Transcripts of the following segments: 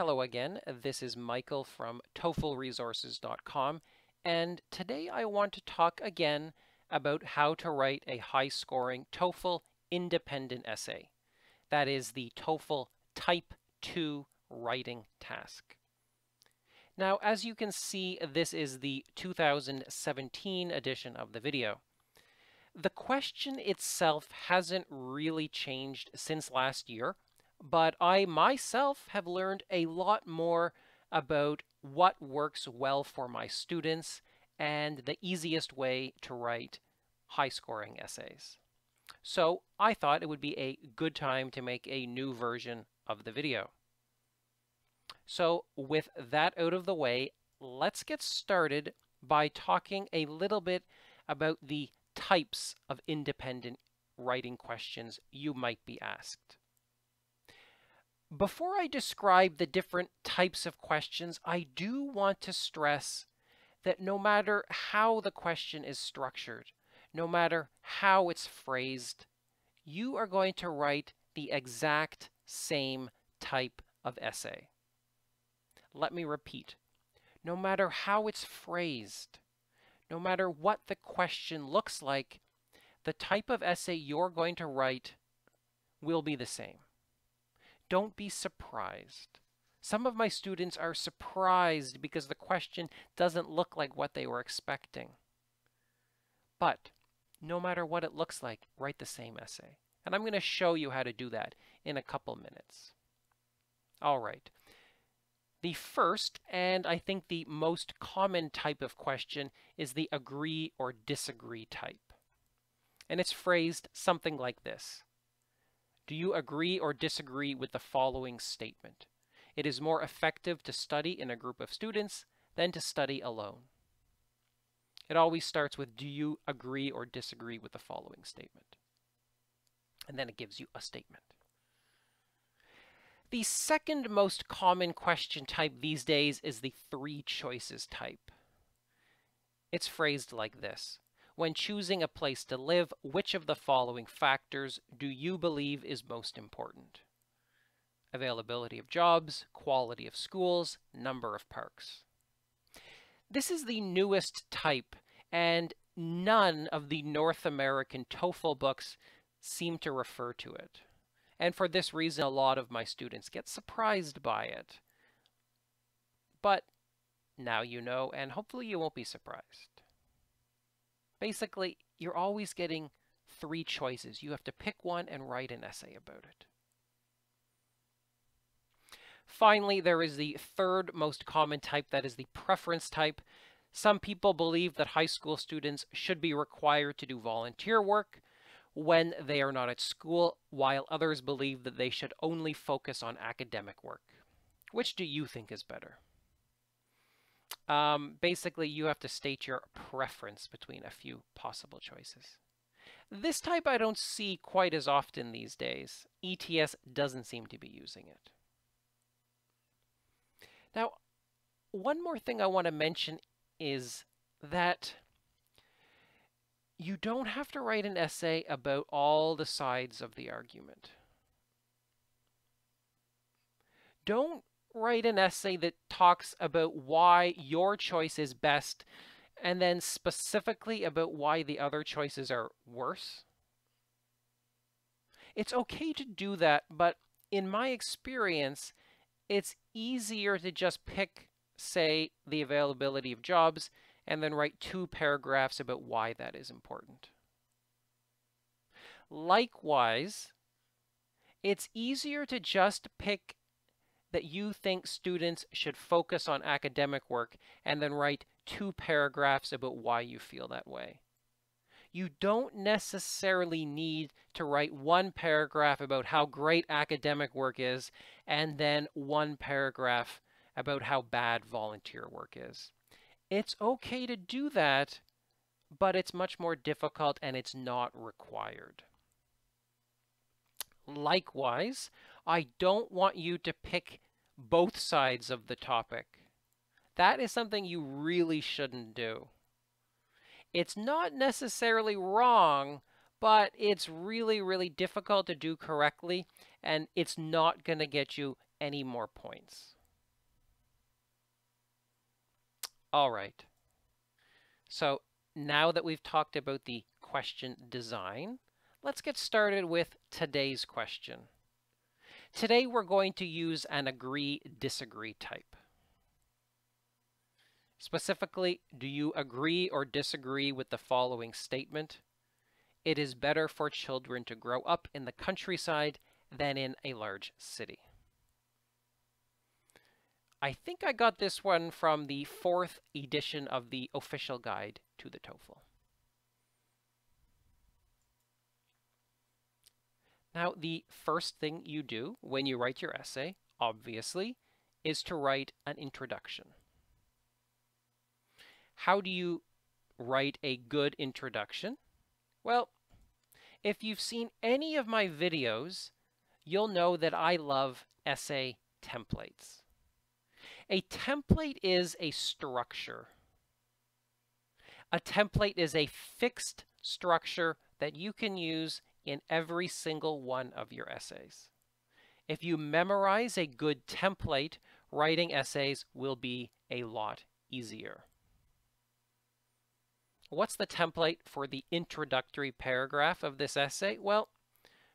Hello again, this is Michael from TOEFLresources.com, and today I want to talk again about how to write a high-scoring TOEFL independent essay. That is the TOEFL Type 2 writing task. Now, as you can see, this is the 2017 edition of the video. The question itself hasn't really changed since last year, but I myself have learned a lot more about what works well for my students and the easiest way to write high-scoring essays. So I thought it would be a good time to make a new version of the video. So with that out of the way, let's get started by talking a little bit about the types of independent writing questions you might be asked. Before I describe the different types of questions, I do want to stress that no matter how the question is structured, no matter how it's phrased, you are going to write the exact same type of essay. Let me repeat. No matter how it's phrased, no matter what the question looks like, the type of essay you're going to write will be the same. Don't be surprised. Some of my students are surprised because the question doesn't look like what they were expecting. But no matter what it looks like, write the same essay. And I'm going to show you how to do that in a couple minutes. All right. The first, and I think the most common type of question, is the agree or disagree type. And it's phrased something like this. Do you agree or disagree with the following statement? It is more effective to study in a group of students than to study alone. It always starts with, do you agree or disagree with the following statement? And then it gives you a statement. The second most common question type these days is the three choices type. It's phrased like this. When choosing a place to live, which of the following factors do you believe is most important? Availability of jobs, quality of schools, number of parks. This is the newest type, and none of the North American TOEFL books seem to refer to it. And for this reason, a lot of my students get surprised by it. But now you know, and hopefully you won't be surprised. Basically, you're always getting three choices. You have to pick one and write an essay about it. Finally, there is the third most common type, that is the preference type. Some people believe that high school students should be required to do volunteer work when they are not at school, while others believe that they should only focus on academic work. Which do you think is better? Basically, you have to state your preference between a few possible choices. This type I don't see quite as often these days. ETS doesn't seem to be using it. Now, one more thing I want to mention is that you don't have to write an essay about all the sides of the argument. Don't write an essay that talks about why your choice is best and then specifically about why the other choices are worse. It's okay to do that, but in my experience, it's easier to just pick, say, the availability of jobs and then write 2 paragraphs about why that is important. Likewise, it's easier to just pick that you think students should focus on academic work and then write 2 paragraphs about why you feel that way. You don't necessarily need to write 1 paragraph about how great academic work is and then 1 paragraph about how bad volunteer work is. It's okay to do that, but it's much more difficult and it's not required. Likewise, I don't want you to pick both sides of the topic. That is something you really shouldn't do. It's not necessarily wrong, but it's really, really difficult to do correctly, and it's not going to get you any more points. All right. So now that we've talked about the question design, let's get started with today's question. Today we're going to use an agree-disagree type. Specifically, do you agree or disagree with the following statement? It is better for children to grow up in the countryside than in a large city. I think I got this one from the 4th edition of the official guide to the TOEFL. Now, the first thing you do when you write your essay, obviously, is to write an introduction. How do you write a good introduction? Well, if you've seen any of my videos, you'll know that I love essay templates. A template is a structure. A template is a fixed structure that you can use in every single one of your essays. If you memorize a good template, writing essays will be a lot easier. What's the template for the introductory paragraph of this essay? Well,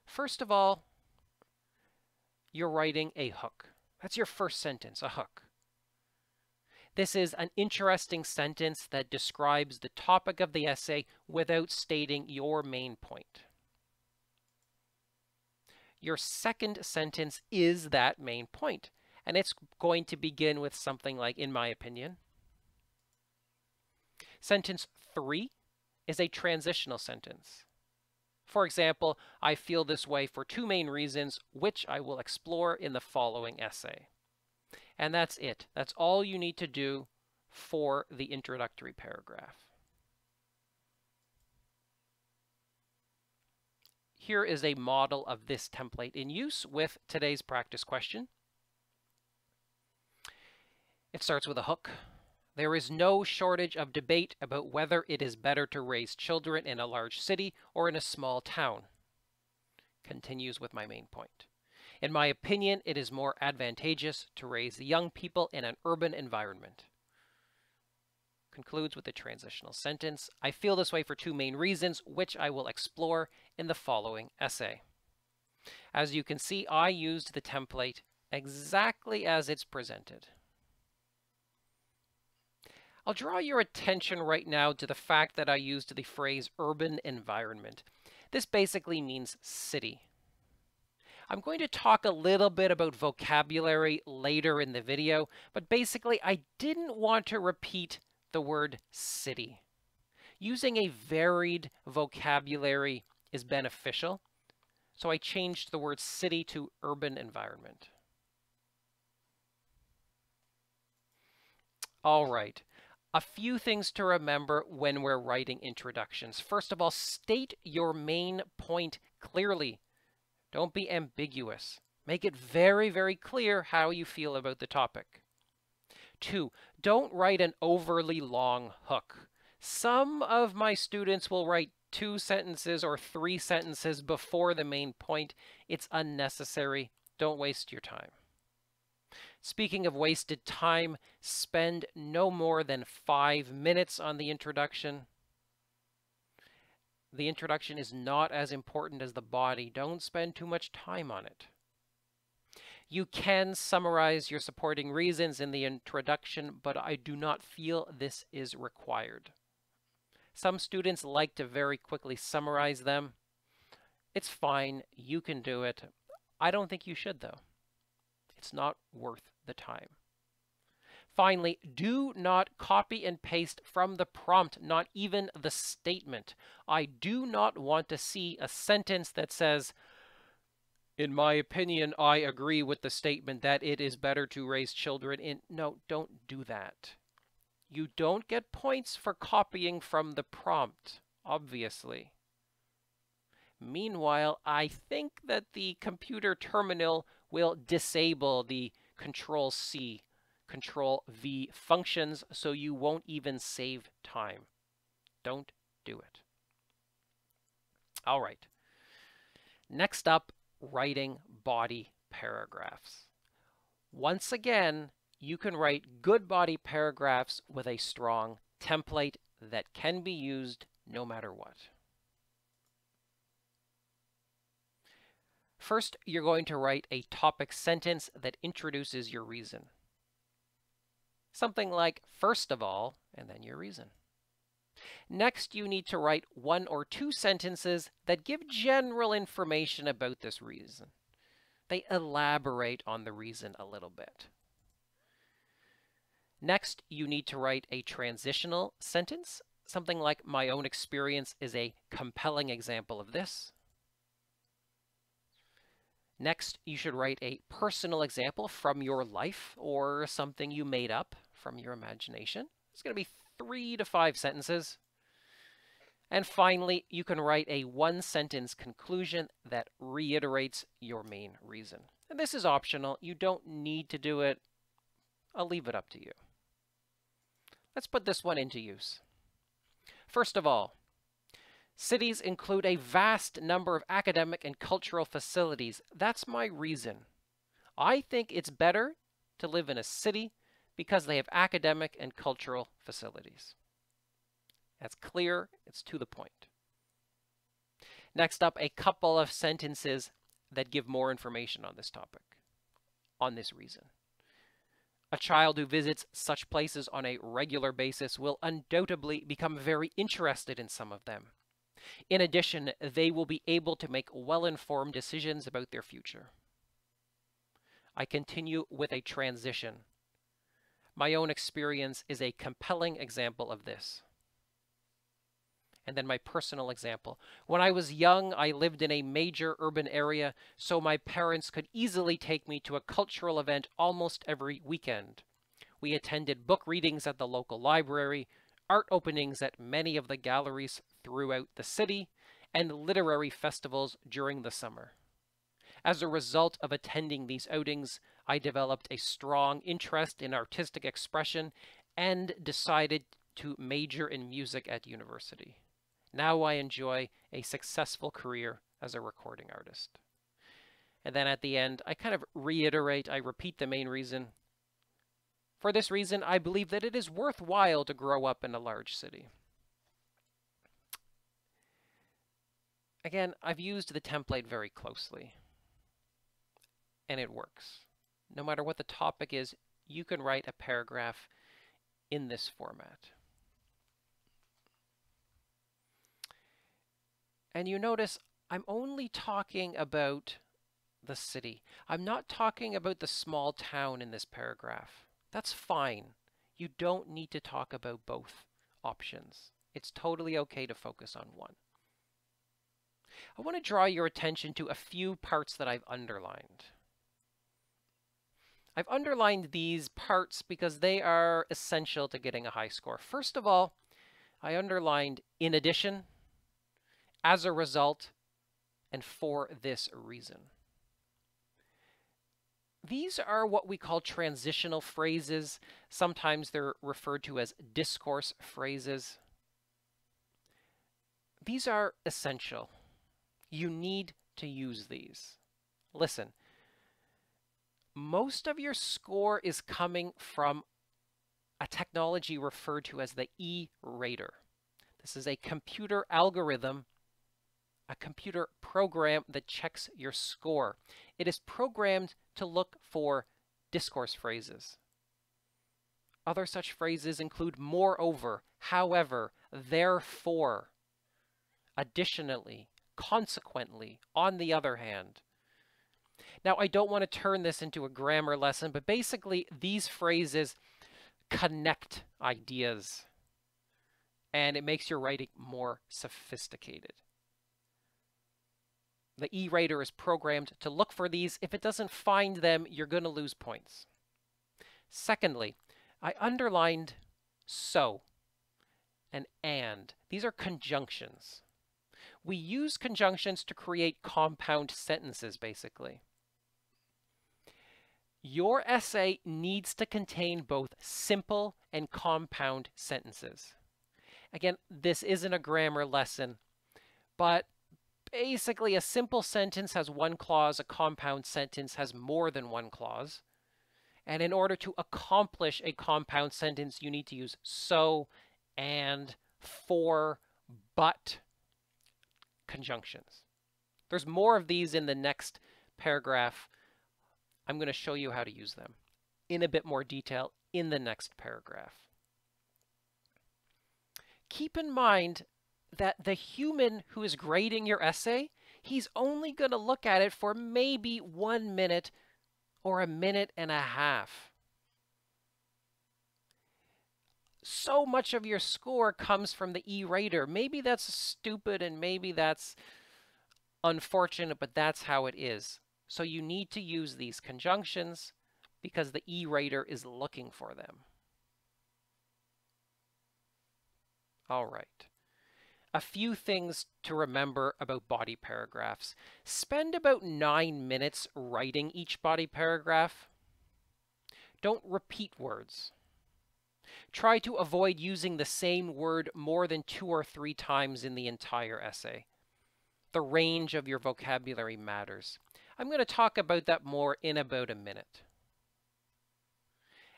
first of all, you're writing a hook. That's your first sentence, a hook. This is an interesting sentence that describes the topic of the essay without stating your main point. Your second sentence is that main point, and it's going to begin with something like, in my opinion. Sentence 3 is a transitional sentence. For example, I feel this way for 2 main reasons, which I will explore in the following essay. And that's it. That's all you need to do for the introductory paragraph. Here is a model of this template in use with today's practice question. It starts with a hook. There is no shortage of debate about whether it is better to raise children in a large city or in a small town. Continues with my main point. In my opinion, it is more advantageous to raise young people in an urban environment. Concludes with a transitional sentence. I feel this way for 2 main reasons, which I will explore in the following essay. As you can see, I used the template exactly as it's presented. I'll draw your attention right now to the fact that I used the phrase urban environment. This basically means city. I'm going to talk a little bit about vocabulary later in the video, but basically I didn't want to repeat the word city. Using a varied vocabulary is beneficial, so I changed the word city to urban environment. All right. A few things to remember when we're writing introductions. First of all, state your main point clearly. Don't be ambiguous. Make it very, very clear how you feel about the topic. 2, don't write an overly long hook. Some of my students will write 2 sentences or 3 sentences before the main point. It's unnecessary. Don't waste your time. Speaking of wasted time, spend no more than 5 minutes on the introduction. The introduction is not as important as the body. Don't spend too much time on it. You can summarize your supporting reasons in the introduction, but I do not feel this is required. Some students like to very quickly summarize them. It's fine. You can do it. I don't think you should, though. It's not worth the time. Finally, do not copy and paste from the prompt, not even the statement. I do not want to see a sentence that says, in my opinion, I agree with the statement that it is better to raise children in... No, don't do that. You don't get points for copying from the prompt, obviously. Meanwhile, I think that the computer terminal will disable the Control-C, Control-V functions, so you won't even save time. Don't do it. All right. Next up, writing body paragraphs. Once again, you can write good body paragraphs with a strong template that can be used no matter what. First, you're going to write a topic sentence that introduces your reason. Something like, first of all, and then your reason. Next, you need to write 1 or 2 sentences that give general information about this reason. They elaborate on the reason a little bit. Next, you need to write a transitional sentence. Something like, my own experience is a compelling example of this. Next, you should write a personal example from your life or something you made up from your imagination. It's going to be 3 to 5 sentences. And finally, you can write a 1-sentence conclusion that reiterates your main reason. And this is optional. You don't need to do it. I'll leave it up to you. Let's put this one into use. First of all, cities include a vast number of academic and cultural facilities. That's my reason. I think it's better to live in a city because they have academic and cultural facilities. That's clear. It's to the point. Next up, a couple of sentences that give more information on this topic, on this reason. A child who visits such places on a regular basis will undoubtedly become very interested in some of them. In addition, they will be able to make well-informed decisions about their future. I continue with a transition. My own experience is a compelling example of this. And then my personal example. When I was young, I lived in a major urban area, so my parents could easily take me to a cultural event almost every weekend. We attended book readings at the local library, art openings at many of the galleries throughout the city, and literary festivals during the summer. As a result of attending these outings, I developed a strong interest in artistic expression and decided to major in music at university. Now I enjoy a successful career as a recording artist. And then at the end, I kind of reiterate, I repeat the main reason. For this reason, I believe that it is worthwhile to grow up in a large city. Again, I've used the template very closely, and it works. No matter what the topic is, you can write a paragraph in this format. And you notice I'm only talking about the city. I'm not talking about the small town in this paragraph. That's fine. You don't need to talk about both options. It's totally okay to focus on one. I want to draw your attention to a few parts that I've underlined. I've underlined these parts because they are essential to getting a high score. First of all, I underlined in addition, as a result, and for this reason. These are what we call transitional phrases. Sometimes they're referred to as discourse phrases. These are essential. You need to use these. Listen, most of your score is coming from a technology referred to as the E-rater. This is a computer algorithm, a computer program that checks your score. It is programmed to look for discourse phrases. Other such phrases include moreover, however, therefore, additionally, consequently, on the other hand. Now, I don't want to turn this into a grammar lesson, but basically these phrases connect ideas, and it makes your writing more sophisticated. The E-rater is programmed to look for these. If it doesn't find them, you're going to lose points. Secondly, I underlined so and. These are conjunctions. We use conjunctions to create compound sentences, basically. Your essay needs to contain both simple and compound sentences. Again, this isn't a grammar lesson, but basically a simple sentence has one clause, a compound sentence has more than one clause. And in order to accomplish a compound sentence, you need to use so, and, for, but conjunctions. There's more of these in the next paragraph. I'm going to show you how to use them in a bit more detail in the next paragraph. Keep in mind that the human who is grading your essay, he's only going to look at it for maybe 1 minute or a minute and a half. So much of your score comes from the e-rater. Maybe that's stupid and maybe that's unfortunate, but that's how it is. So you need to use these conjunctions because the e-rater is looking for them. All right. A few things to remember about body paragraphs. Spend about 9 minutes writing each body paragraph. Don't repeat words. Try to avoid using the same word more than 2 or 3 times in the entire essay. The range of your vocabulary matters. I'm going to talk about that more in about a minute.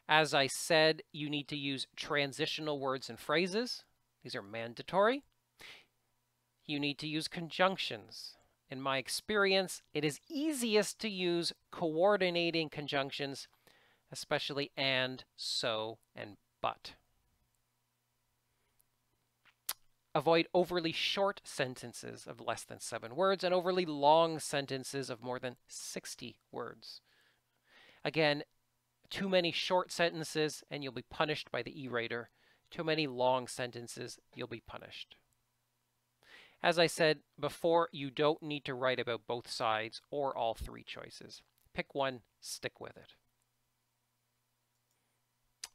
As I said, you need to use transitional words and phrases. These are mandatory. You need to use conjunctions. In my experience, it is easiest to use coordinating conjunctions, especially and, so, and but. Avoid overly short sentences of less than 7 words and overly long sentences of more than 60 words. Again, too many short sentences and you'll be punished by the e-rater. Too many long sentences, you'll be punished. As I said before, you don't need to write about both sides or all 3 choices. Pick one, stick with it.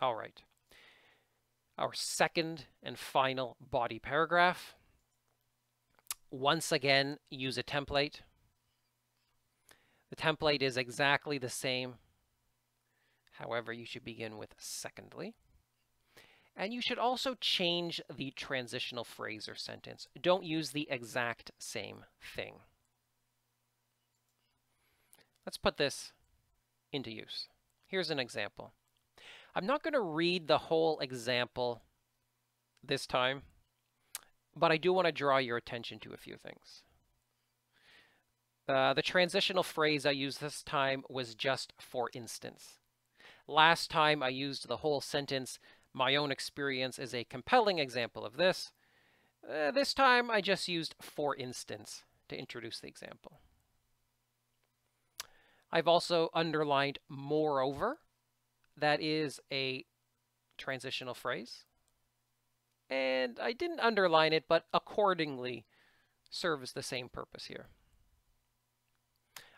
All right. Our second and final body paragraph. Once again, use a template. The template is exactly the same. However, you should begin with secondly. And you should also change the transitional phrase or sentence. Don't use the exact same thing. Let's put this into use. Here's an example. I'm not going to read the whole example this time, but I do want to draw your attention to a few things. The transitional phrase I used this time was just for instance. Last time I used the whole sentence. My own experience is a compelling example of this. This time I just used for instance to introduce the example. I've also underlined moreover. That is a transitional phrase. And I didn't underline it, but accordingly serves the same purpose here.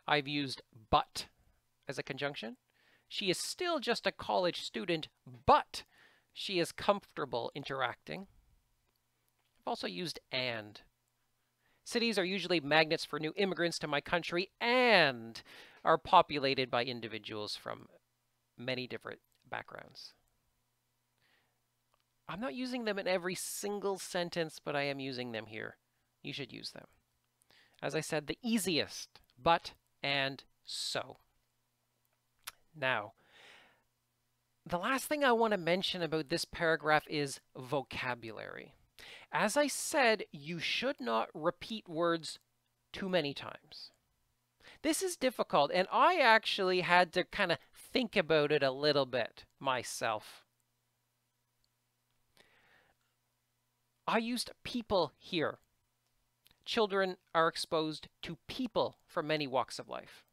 I've used but as a conjunction. She is still just a college student, but she is comfortable interacting. I've also used and. Cities are usually magnets for new immigrants to my country and are populated by individuals from many different backgrounds. I'm not using them in every single sentence, but I am using them here. You should use them. As I said, the easiest, but, and, so. Now, the last thing I want to mention about this paragraph is vocabulary. As I said, you should not repeat words too many times. This is difficult, and I actually had to kind of think about it a little bit myself. I used people here. Children are exposed to people from many walks of life.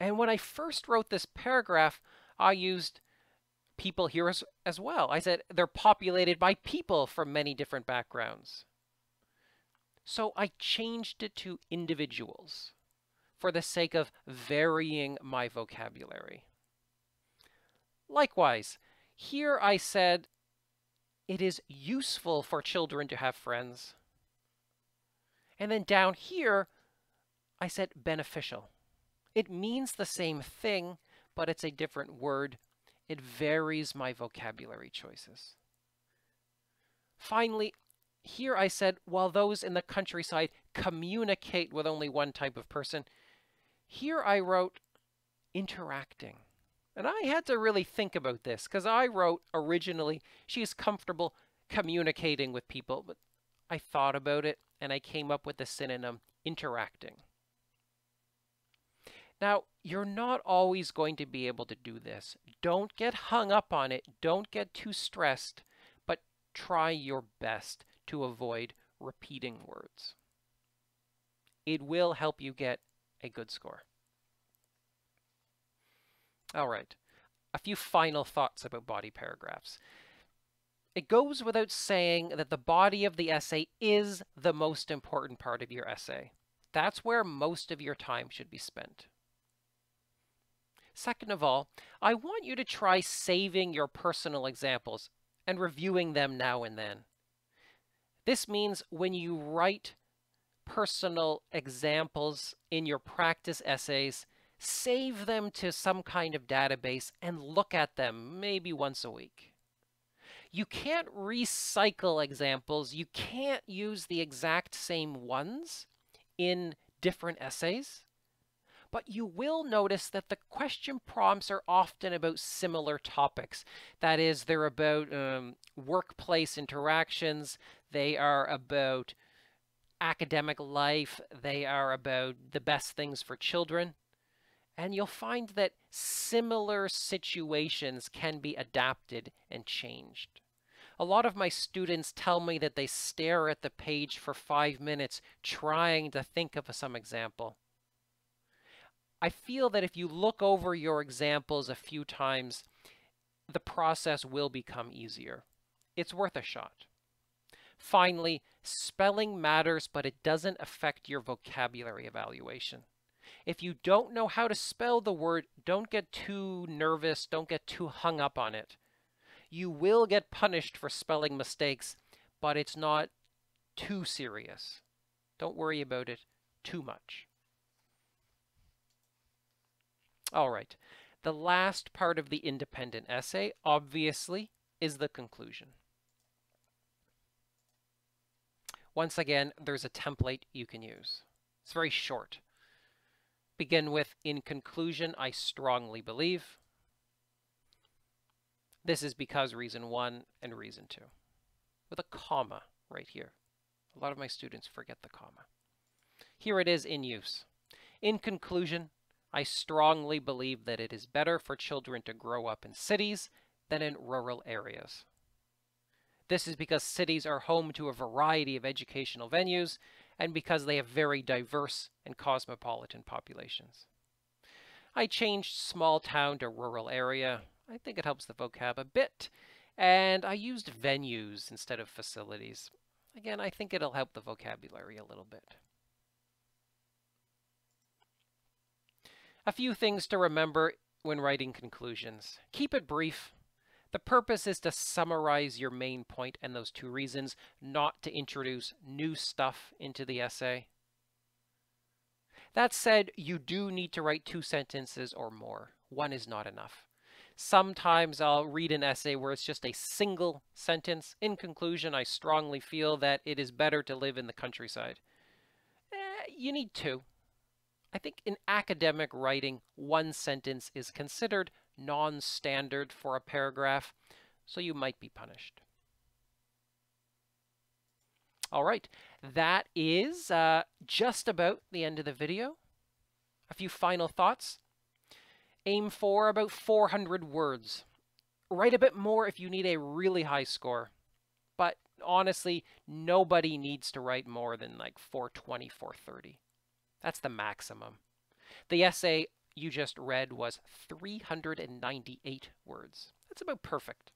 And when I first wrote this paragraph, I used people here as well. I said they're populated by people from many different backgrounds. So I changed it to individuals for the sake of varying my vocabulary. Likewise, here I said it is useful for children to have friends. And then down here, I said beneficial. It means the same thing, but it's a different word. It varies my vocabulary choices. Finally, here I said, while those in the countryside communicate with only one type of person, here I wrote, interacting. And I had to really think about this because I wrote originally, she is comfortable communicating with people, but I thought about it and I came up with the synonym interacting. Now, you're not always going to be able to do this. Don't get hung up on it. Don't get too stressed, but try your best to avoid repeating words. It will help you get a good score. All right, a few final thoughts about body paragraphs. It goes without saying that the body of the essay is the most important part of your essay. That's where most of your time should be spent. Second of all, I want you to try saving your personal examples and reviewing them now and then. This means when you write personal examples in your practice essays, save them to some kind of database and look at them maybe once a week. You can't recycle examples. You can't use the exact same ones in different essays. But you will notice that the question prompts are often about similar topics. That is, they're about workplace interactions, they are about academic life, they are about the best things for children. And you'll find that similar situations can be adapted and changed. A lot of my students tell me that they stare at the page for 5 minutes trying to think of some example. I feel that if you look over your examples a few times, the process will become easier. It's worth a shot. Finally, spelling matters, but it doesn't affect your vocabulary evaluation. If you don't know how to spell the word, don't get too nervous, don't get too hung up on it. You will get punished for spelling mistakes, but it's not too serious. Don't worry about it too much. All right, the last part of the independent essay, obviously, is the conclusion. Once again, there's a template you can use. It's very short. Begin with, in conclusion, I strongly believe. This is because reason 1 and reason 2. With a comma right here. A lot of my students forget the comma. Here it is in use. In conclusion, I strongly believe that it is better for children to grow up in cities than in rural areas. This is because cities are home to a variety of educational venues and because they have very diverse and cosmopolitan populations. I changed small town to rural area. I think it helps the vocab a bit. And I used venues instead of facilities. Again, I think it'll help the vocabulary a little bit. A few things to remember when writing conclusions. Keep it brief. The purpose is to summarize your main point and those 2 reasons, not to introduce new stuff into the essay. That said, you do need to write 2 sentences or more. 1 is not enough. Sometimes I'll read an essay where it's just a single sentence. In conclusion, I strongly feel that it is better to live in the countryside. You need 2. I think in academic writing, 1 sentence is considered non-standard for a paragraph, so you might be punished. All right, that is just about the end of the video. A few final thoughts. Aim for about 400 words. Write a bit more if you need a really high score. But honestly, nobody needs to write more than like 420, 430. That's the maximum. The essay you just read was 398 words. That's about perfect.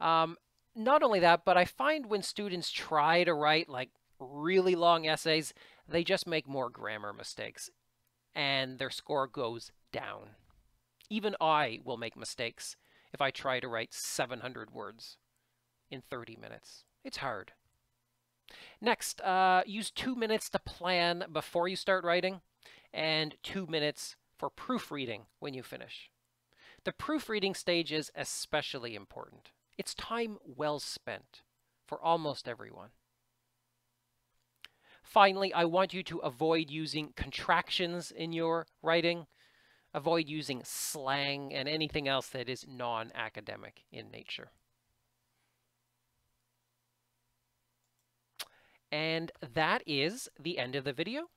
Not only that, but I find when students try to write like really long essays, they just make more grammar mistakes and their score goes down. Even I will make mistakes if I try to write 700 words in 30 minutes. It's hard. Next, use 2 minutes to plan before you start writing and 2 minutes for proofreading when you finish. The proofreading stage is especially important. It's time well spent for almost everyone. Finally, I want you to avoid using contractions in your writing. Avoid using slang and anything else that is non-academic in nature. And that is the end of the video.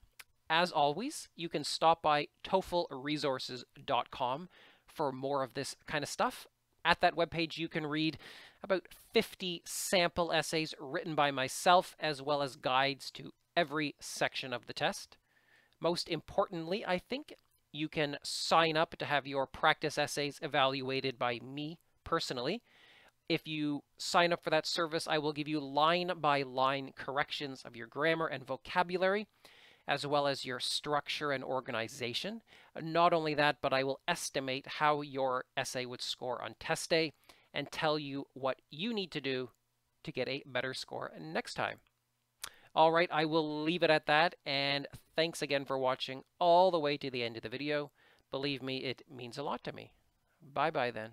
As always, you can stop by TOEFLresources.com for more of this kind of stuff. At that webpage, you can read about 50 sample essays written by myself, as well as guides to every section of the test. Most importantly, I think you can sign up to have your practice essays evaluated by me personally. If you sign up for that service, I will give you line-by-line corrections of your grammar and vocabulary, as well as your structure and organization. Not only that, but I will estimate how your essay would score on test day and tell you what you need to do to get a better score next time. All right, I will leave it at that, and thanks again for watching all the way to the end of the video. Believe me, it means a lot to me. Bye-bye then.